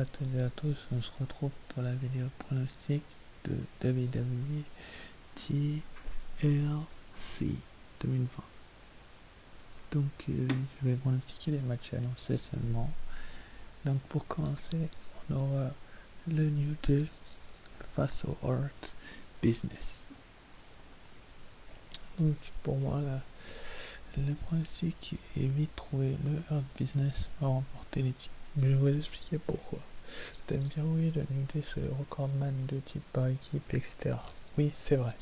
toutes et à tous, on se retrouve pour la vidéo pronostic de WWE TLC 2020. Donc je vais pronostiquer les matchs annoncés seulement. Donc pour commencer, on aura le New Day face au Hurt Business. Donc pour moi, le pronostic est vite trouvé. Le Hurt Business va remporter les titres. Je vais vous expliquer pourquoi. Vous allez me dire oui, le New Day c'est le recordman de titres par équipe, etc. Oui, c'est vrai.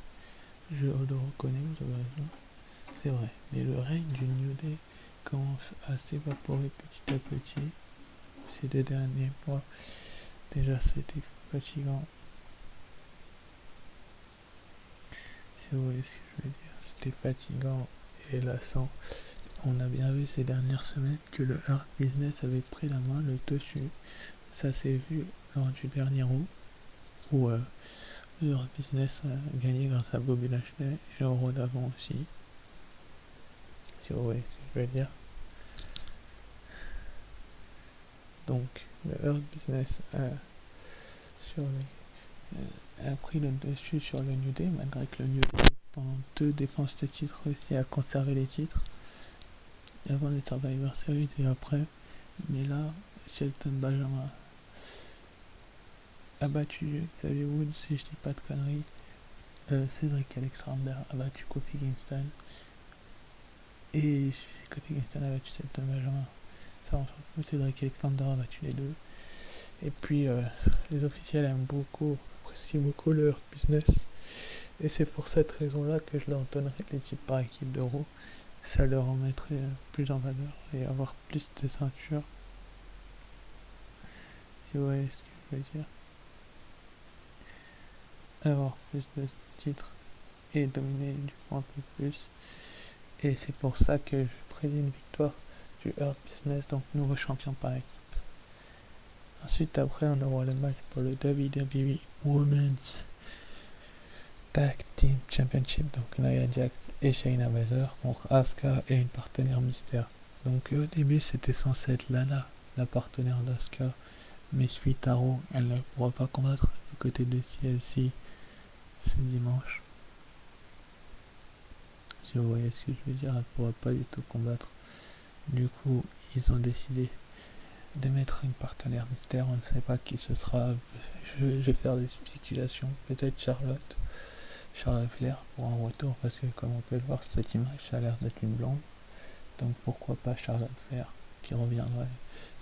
Je le reconnais, vous avez raison. C'est vrai. Mais le règne du New Day commence à s'évaporer petit à petit. Ces 2 derniers mois, déjà c'était fatigant. Si vous voyez ce que je veux dire, c'était fatigant et lassant. On a bien vu ces dernières semaines que le Hurt Business avait pris la main, le dessus. Ça s'est vu lors du dernier Raw où le Hurt Business a gagné grâce à Bobby Lashley et le Raw d'avant aussi. Si vous voyez ce que je veux dire. Donc le Hurt Business a pris le dessus sur le New Day, malgré que le New Day, pendant 2 défenses de titre, réussit à conserver les titres avant les Survivor Series et après. Mais là, Shelton Benjamin a battu Xavier Woods, si je dis pas de conneries. Cedric Alexander a battu Kofi Kingston et Kofi Kingston a battu Shelton Benjamin. Ça, on s'en fout. Cedric Alexander a battu les deux. Et puis les officiels apprécient beaucoup le Hurt Business. Et c'est pour cette raison-là que je leur donnerai les titres par équipe d'Euro. Ça leur remettrait plus en valeur et avoir plus de ceintures. Si vous voyez ce que je veux dire. Avoir plus de titres et dominer du coup un peu plus. Et c'est pour ça que je prédis une victoire du Hurt Business, donc nouveau champion par équipe. Ensuite, après, on aura le match pour le WWE Women's Tag Team Championship, donc Nia Jax et Shayna Baszler contre Asuka et une partenaire mystère. Donc au début, c'était censé être Lana, la partenaire d'Asuka, mais suite à Raw, elle ne pourra pas combattre du côté de TLC ce dimanche. Si vous voyez ce que je veux dire, elle ne pourra pas du tout combattre. Du coup, ils ont décidé de mettre une partenaire mystère, on ne sait pas qui ce sera. Je vais faire des spéculations, peut-être Charlotte Flair pour un retour, parce que comme on peut le voir, cette image a l'air d'être une blonde, donc pourquoi pas Charlotte Flair qui reviendrait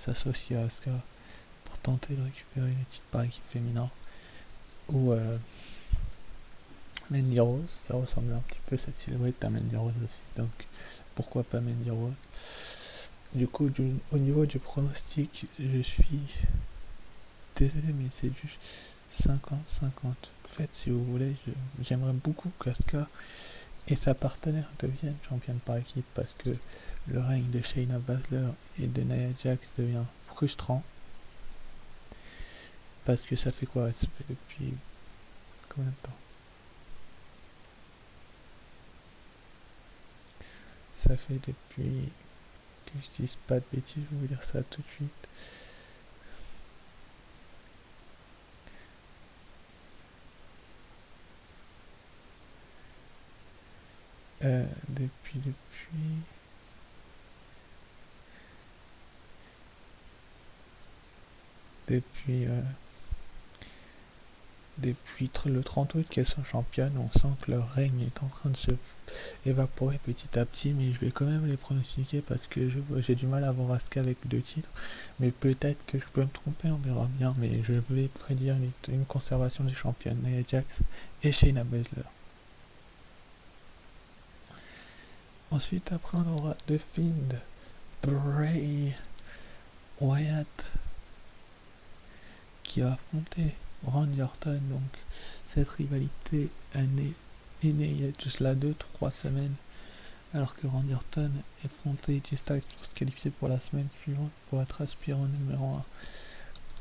s'associer à Asuka pour tenter de récupérer les titres par équipe féminin, ou Mandy Rose, ça ressemble un petit peu cette silhouette à Mandy Rose aussi, donc pourquoi pas Mandy Rose. Du coup, au niveau du pronostic, je suis désolé, mais c'est juste 50-50. En fait, si vous voulez, j'aimerais beaucoup qu'Asuka et sa partenaire deviennent championnes par équipe, parce que le règne de Shayna Baszler et de Nia Jax devient frustrant. Parce que ça fait quoi? Ça fait depuis combien de temps? Ça fait depuis, que je dise pas de bêtises, je vais vous dire ça tout de suite. Depuis le 30 août qu'elles sont championnes, on sent que leur règne est en train de se évaporer petit à petit, mais je vais quand même les pronostiquer parce que j'ai du mal à voir Asuka avec 2 titres, mais peut-être que je peux me tromper, on verra bien, mais je voulais prédire une conservation des championnes, Nia Jax et Shayna Baszler. Ensuite, après, on aura The Fiend, Bray Wyatt, qui va affronter Randy Orton. Donc cette rivalité est née il y a juste là 2-3 semaines, alors que Randy Orton est affronté AJ Styles pour se qualifier pour la semaine suivante pour être aspirant numéro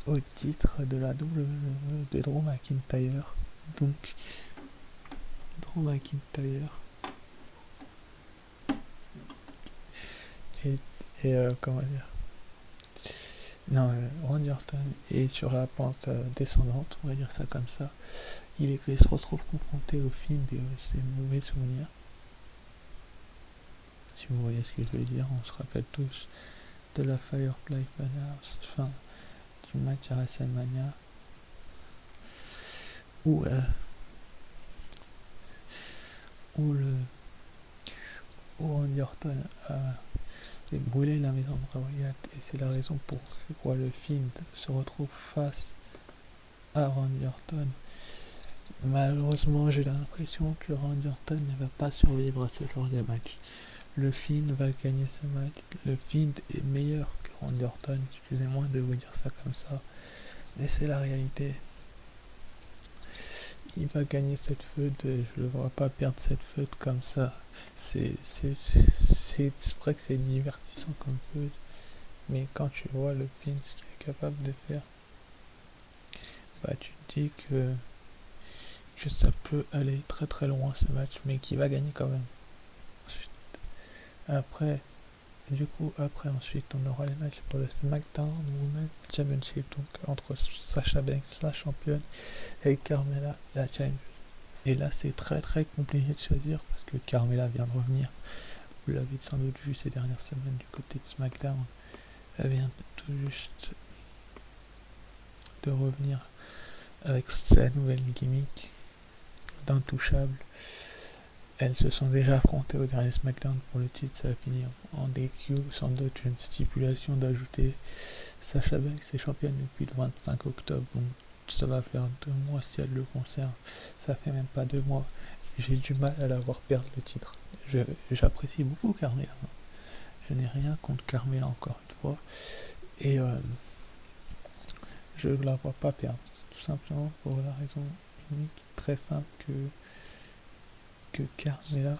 1 au titre de la WWE de Drew McIntyre. Donc Drew McIntyre et comment dire, Non, Randy Orton est sur la pente descendante, on va dire ça comme ça. Il se retrouve confronté au film de ses mauvais souvenirs. Si vous voyez ce que je veux dire, on se rappelle tous de la Firefly Funhouse, enfin du match à WrestleMania où, où, le, où Randy Orton a brûlé la maison de Bray Wyatt, et c'est la raison pour laquelle le film se retrouve face à Randy Orton. Malheureusement, j'ai l'impression que Randy Orton ne va pas survivre à ce genre de match. Le Fiend va gagner ce match. Le Fiend est meilleur que Randy Orton, excusez-moi de vous dire ça comme ça, mais c'est la réalité. Il va gagner cette feud, je ne le vois pas perdre cette feud comme ça. C'est vrai que c'est divertissant comme feud, mais quand tu vois le Fiend, ce qu'il est capable de faire, bah tu te dis que ça peut aller très très loin ce match, mais qu'il va gagner quand même. Après, ensuite, on aura les matchs pour le SmackDown Women's Championship, donc entre Sasha Banks, la championne, et Carmella, la championne. Et là, c'est très très compliqué de choisir parce que Carmella vient de revenir. Vous l'avez sans doute vu ces dernières semaines du côté de SmackDown. Elle vient tout juste de revenir avec sa nouvelle gimmick d'intouchable. Elles se sont déjà affrontées au dernier SmackDown pour le titre, ça va finir en DQ, sans doute une stipulation d'ajouter Sasha Banks est championne depuis le 25 octobre, donc ça va faire 2 mois si elle le conserve, ça fait même pas 2 mois, j'ai du mal à la voir perdre le titre. J'apprécie beaucoup Carmella, je n'ai rien contre Carmella encore une fois, et je la vois pas perdre, tout simplement pour la raison unique, très simple que Carmella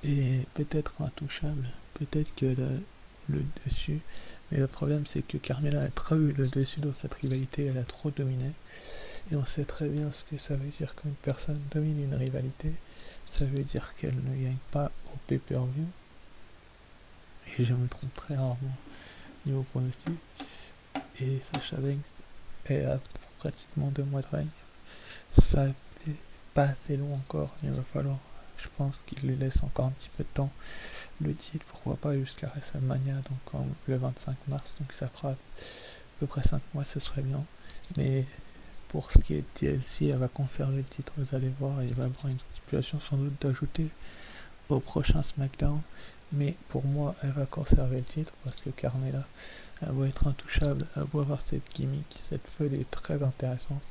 est peut-être intouchable, peut-être qu'elle a le dessus, mais le problème c'est que Carmella a trop eu le dessus dans cette rivalité, elle a trop dominé, et on sait très bien ce que ça veut dire quand une personne domine une rivalité, ça veut dire qu'elle ne gagne pas au pay-per-view, et je me trompe très rarement niveau pronostic, et Sasha Banks est à pratiquement 2 mois de règne, ça n'est pas assez long encore, il va falloir, je pense qu'il lui laisse encore un petit peu de temps. Le titre, pourquoi pas jusqu'à WrestleMania, donc le 25 mars, donc ça fera à peu près 5 mois, ce serait bien. Mais pour ce qui est de TLC, elle va conserver le titre, vous allez voir, il va y avoir une stipulation sans doute d'ajouter au prochain SmackDown. Mais pour moi, elle va conserver le titre parce que Carmella, elle va être intouchable, elle va avoir cette gimmick, cette feuille est très intéressante.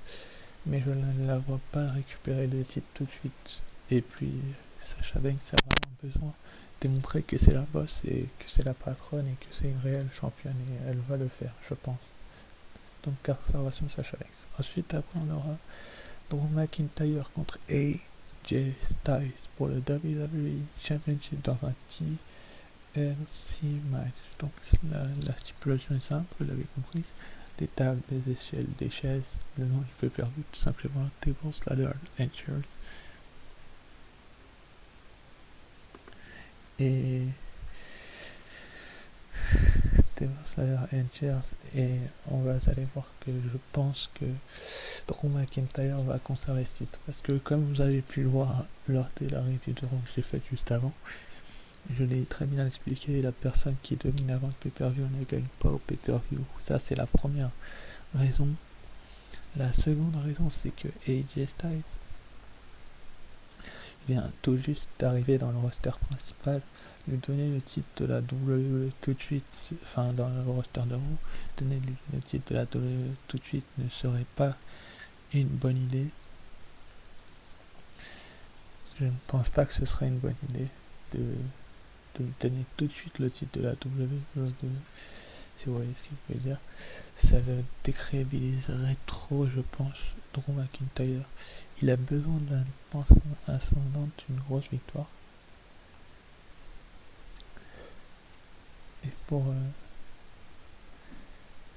Mais je ne la vois pas récupérer le titre tout de suite. Et puis, Sasha Banks a vraiment besoin démontrer que c'est la boss et que c'est la patronne et que c'est une réelle championne et elle va le faire, je pense. Donc conservation de Sasha Banks. Ensuite, après, on aura Drew McIntyre contre AJ Styles pour le WWE Championship dans un TLC match. Donc la stipulation est simple, vous l'avez compris. Des tables, des échelles, des chaises. Le nom du pay-per-view, tout simplement Tables, Ladders and Chairs. Et et vous allez voir que je pense que Drew McIntyre va conserver ce titre parce que comme vous avez pu le voir lors de la review de Raw que j'ai faite juste avant, je l'ai très bien expliqué, la personne qui domine avant le pay-per-view ne gagne pas au pay-per-view, ça c'est la première raison. La seconde raison, c'est que AJ Styles vient tout juste d'arriver dans le roster principal. Lui donner le titre de la WWE tout de suite, enfin dans le roster de Raw, donner le titre de la WWE tout de suite ne serait pas une bonne idée. Je ne pense pas que ce serait une bonne idée de lui donner tout de suite le titre de la WWE, si vous voyez ce que je veux dire. Ça le décrédibiliserait trop, je pense, Drew McIntyre. Il a besoin d'un ascendante, d'une grosse victoire. Et pour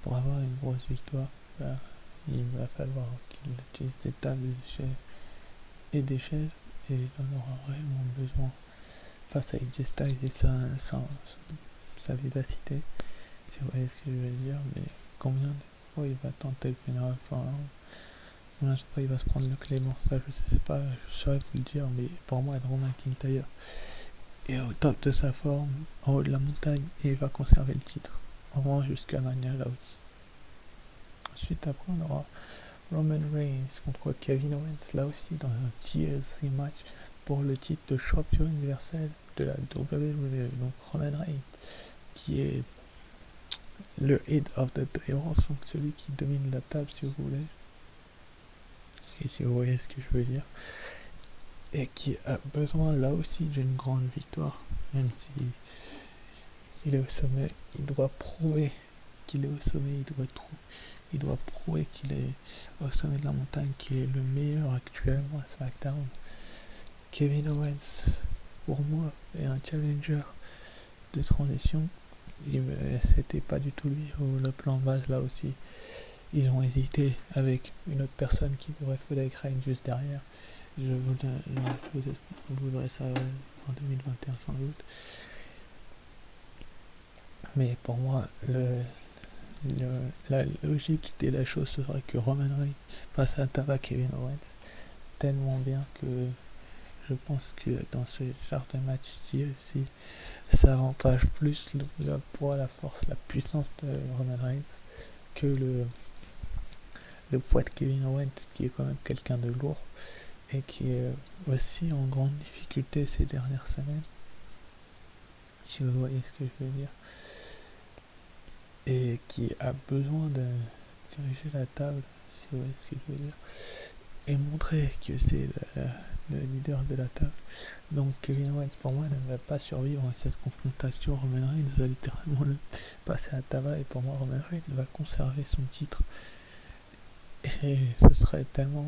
avoir une grosse victoire, bah, il va falloir qu'il utilise des tables, des échelles et des chaises, et il en aura vraiment besoin face à AJ Styles et sa vivacité, si vous voyez ce que je veux dire, mais combien de fois il va tenter le funérail. Enfin, combien de fois il va se prendre le Claymore, ça je sais pas, je saurais vous le dire, mais pour moi Drew McIntyre est au top de sa forme, en haut de la montagne, et il va conserver le titre. Au moins jusqu'à Mania là aussi. Ensuite après on aura Roman Reigns contre Kevin Owens, là aussi dans un TLC match pour le titre de champion universel de la WWE. Donc Roman Reigns qui est le head of the table, donc celui qui domine la table si vous voulez, et si vous voyez ce que je veux dire, et qui a besoin là aussi d'une grande victoire, même si il est au sommet, il doit prouver qu'il est au sommet, il doit prouver qu'il est au sommet de la montagne, qu'il est le meilleur actuellement à SmackDown. Kevin Owens, pour moi, est un challenger de transition. C'était pas du tout lui le plan base là aussi. Ils ont hésité avec une autre personne qui devrait Frederick Reigns juste derrière. Je vous donnerai ça en 2021 sans doute. Mais pour moi, la logique de la chose serait que Roman Reigns passe à tabac Kevin Owens tellement bien que je pense que dans ce genre de match-ci aussi, ça avantage plus le poids, la force, la puissance de Roman Reigns que le poids de Kevin Owens, qui est quand même quelqu'un de lourd et qui est aussi en grande difficulté ces dernières semaines, si vous voyez ce que je veux dire, et qui a besoin de diriger la table, si vous voyez ce que je veux dire, et montrer que c'est le leader de la table. Donc Kevin Owens pour moi ne va pas survivre à cette confrontation. Roman Reigns va littéralement le passer à tabac, et pour moi Roman Reigns va conserver son titre, et ce serait tellement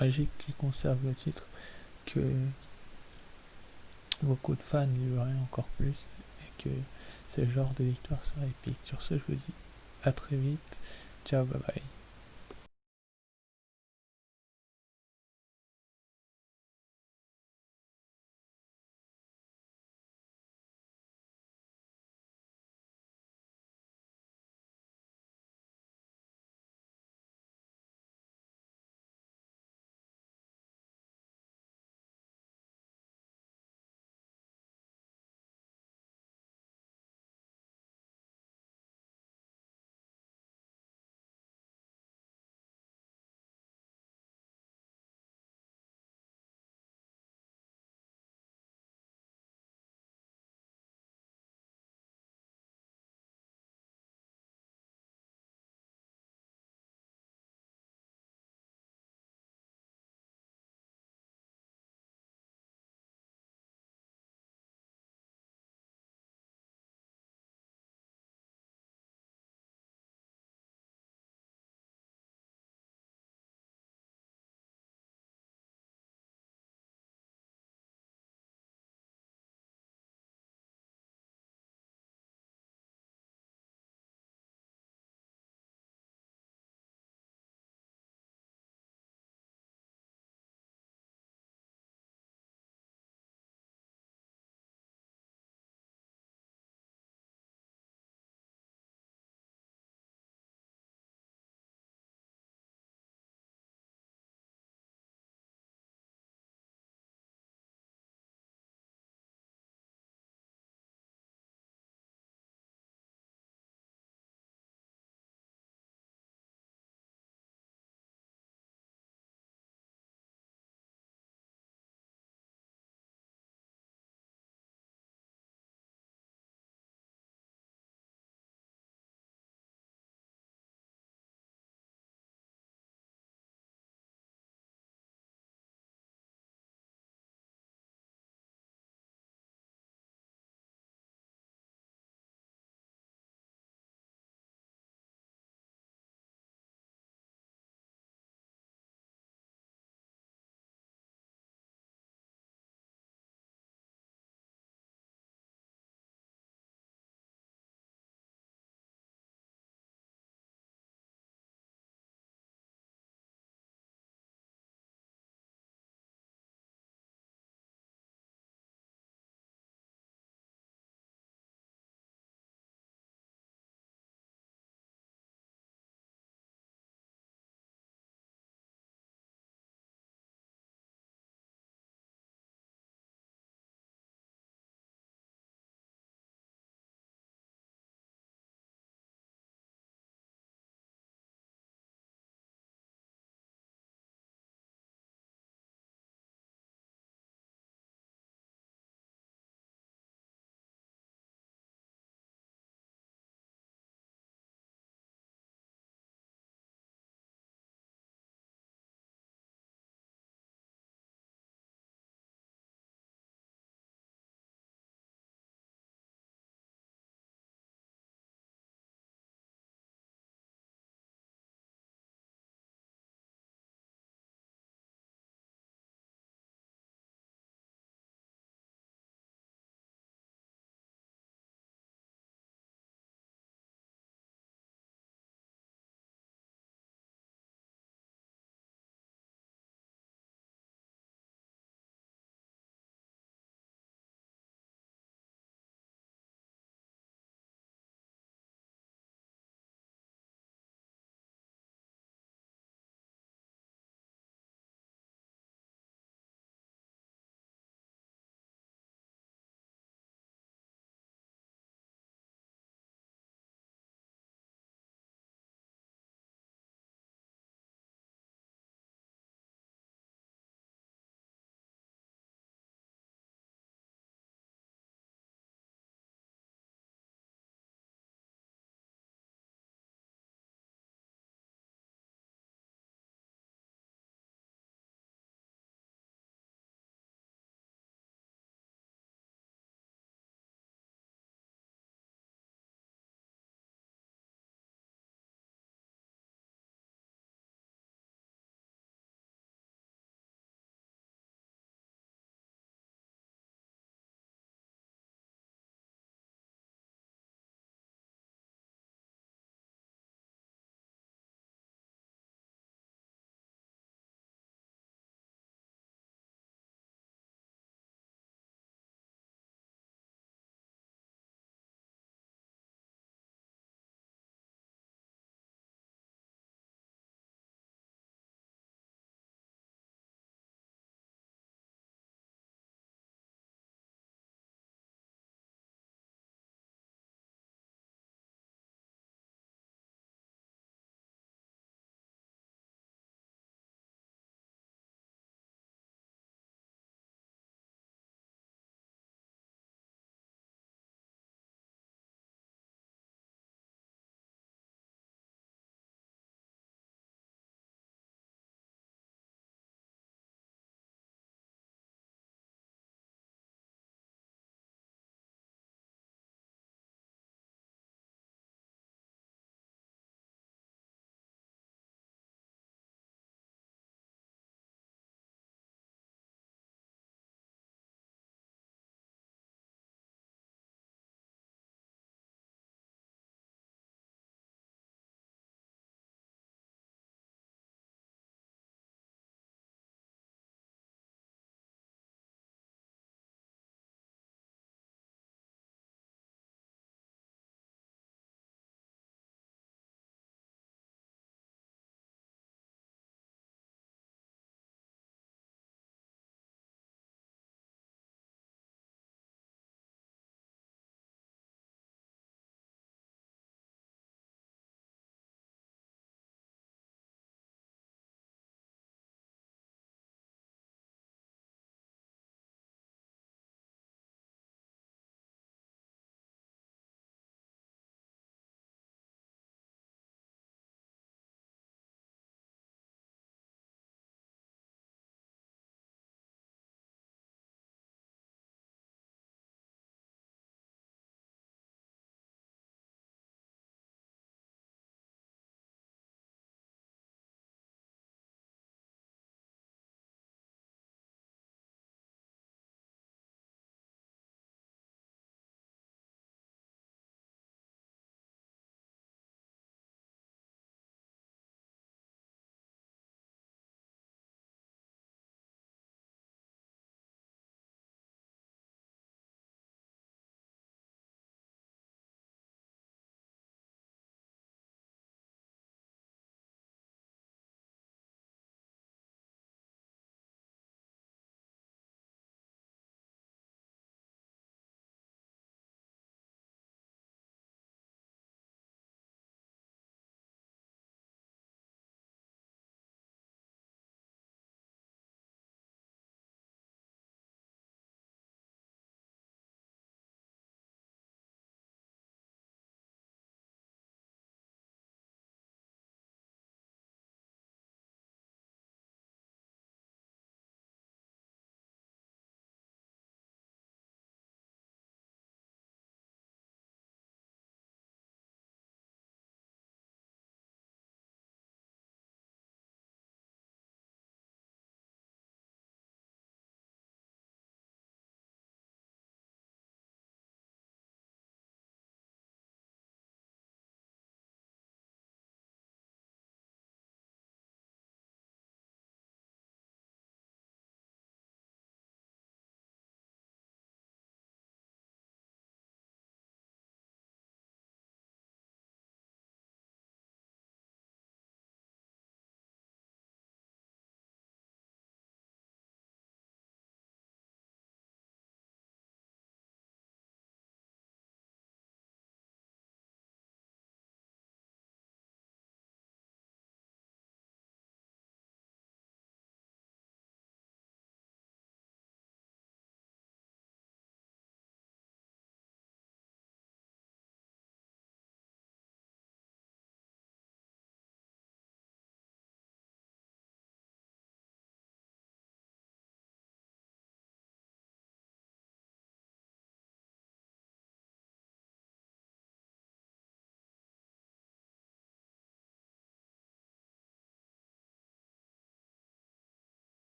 magique qu'il conserve le titre que beaucoup de fans lui verraient encore plus, et que ce genre de victoire serait épique. Sur ce, je vous dis à très vite, ciao, bye bye.